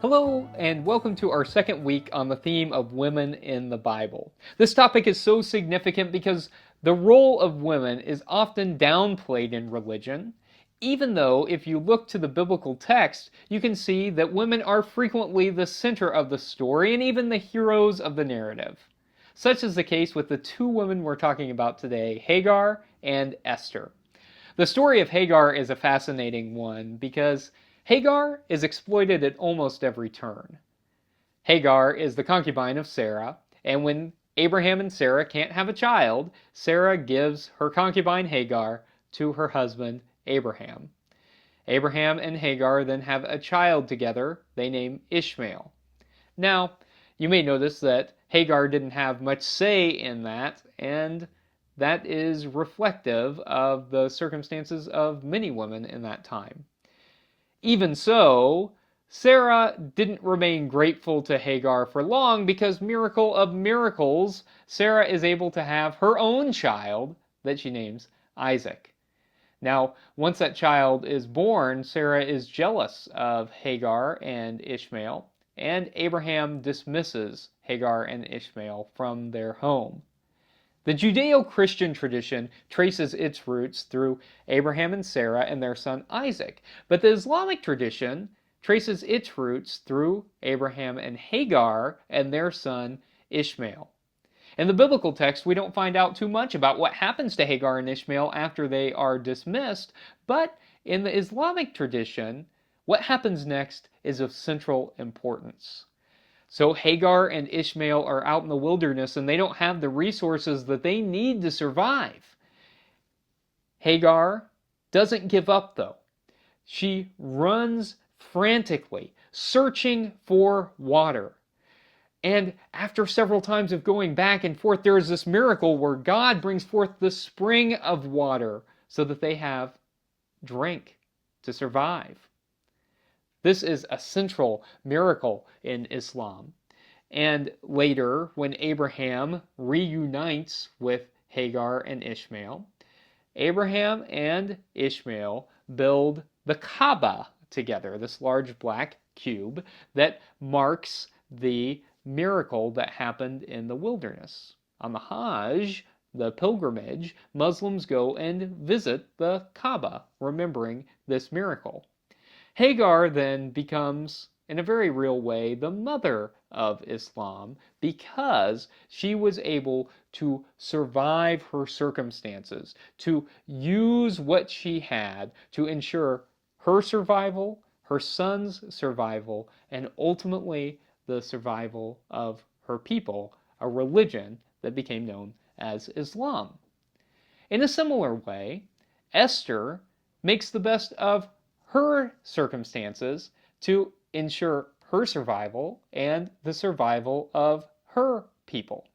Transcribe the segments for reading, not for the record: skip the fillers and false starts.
Hello, and welcome to our second week on the theme of women in the Bible. This topic is so significant because the role of women is often downplayed in religion, even though if you look to the biblical text, you can see that women are frequently the center of the story and even the heroes of the narrative. Such is the case with the two women we're talking about today, Hagar and Esther. The story of Hagar is a fascinating one because Hagar is exploited at almost every turn. Hagar is the concubine of Sarah, and when Abraham and Sarah can't have a child, Sarah gives her concubine Hagar to her husband Abraham. Abraham and Hagar then have a child together they name Ishmael. Now, you may notice that Hagar didn't have much say in that, and that is reflective of the circumstances of many women in that time. Even so, Sarah didn't remain grateful to Hagar for long because, miracle of miracles, Sarah is able to have her own child that she names Isaac. Now, once that child is born, Sarah is jealous of Hagar and Ishmael, and Abraham dismisses Hagar and Ishmael from their home. The Judeo-Christian tradition traces its roots through Abraham and Sarah and their son Isaac, but the Islamic tradition traces its roots through Abraham and Hagar and their son Ishmael. In the biblical text, we don't find out too much about what happens to Hagar and Ishmael after they are dismissed, but in the Islamic tradition, what happens next is of central importance. So Hagar and Ishmael are out in the wilderness and they don't have the resources that they need to survive. Hagar doesn't give up though. She runs frantically, searching for water. And after several times of going back and forth, there is this miracle where God brings forth the spring of water so that they have drink to survive. This is a central miracle in Islam. And later, when Abraham reunites with Hagar and Ishmael, Abraham and Ishmael build the Kaaba together, this large black cube that marks the miracle that happened in the wilderness. On the Hajj, the pilgrimage, Muslims go and visit the Kaaba, remembering this miracle. Hagar then becomes, in a very real way, the mother of Islam because she was able to survive her circumstances, to use what she had to ensure her survival, her son's survival, and ultimately the survival of her people, a religion that became known as Islam. In a similar way, Esther makes the best of her circumstances to ensure her survival and the survival of her people.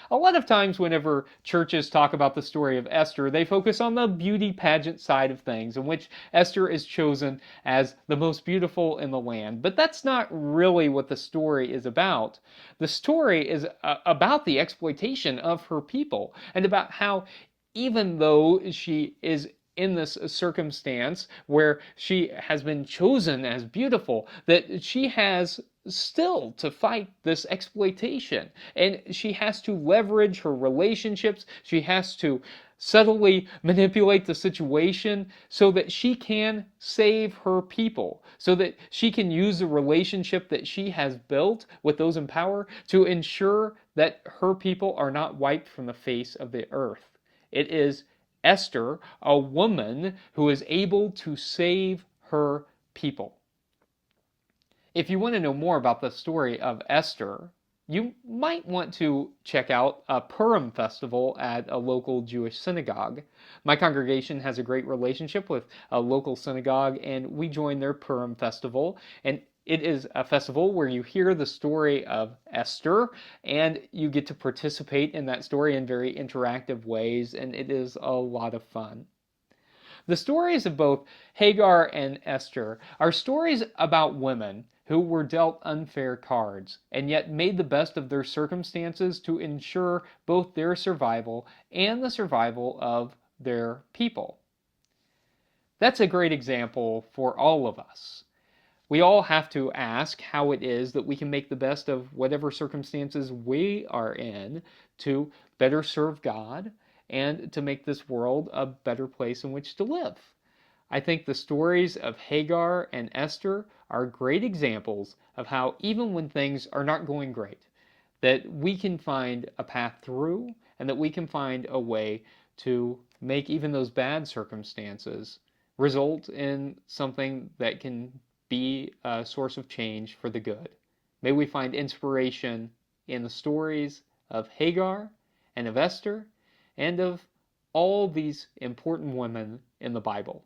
A lot of times whenever churches talk about the story of Esther, they focus on the beauty pageant side of things, in which Esther is chosen as the most beautiful in the land. But that's not really what the story is about. The story is about the exploitation of her people, and about how even though she is in this circumstance where she has been chosen as beautiful, that she has still to fight this exploitation. And she has to leverage her relationships. She has to subtly manipulate the situation so that she can save her people, so that she can use the relationship that she has built with those in power to ensure that her people are not wiped from the face of the earth. It is Esther, a woman who is able to save her people. If you want to know more about the story of Esther, you might want to check out a Purim festival at a local Jewish synagogue. My congregation has a great relationship with a local synagogue, and we join their Purim festival. And it is a festival where you hear the story of Esther, and you get to participate in that story in very interactive ways, and it is a lot of fun. The stories of both Hagar and Esther are stories about women who were dealt unfair cards, and yet made the best of their circumstances to ensure both their survival and the survival of their people. That's a great example for all of us. We all have to ask how it is that we can make the best of whatever circumstances we are in to better serve God and to make this world a better place in which to live. I think the stories of Hagar and Esther are great examples of how, even when things are not going great, that we can find a path through and that we can find a way to make even those bad circumstances result in something that can be a source of change for the good. May we find inspiration in the stories of Hagar and of Esther and of all these important women in the Bible.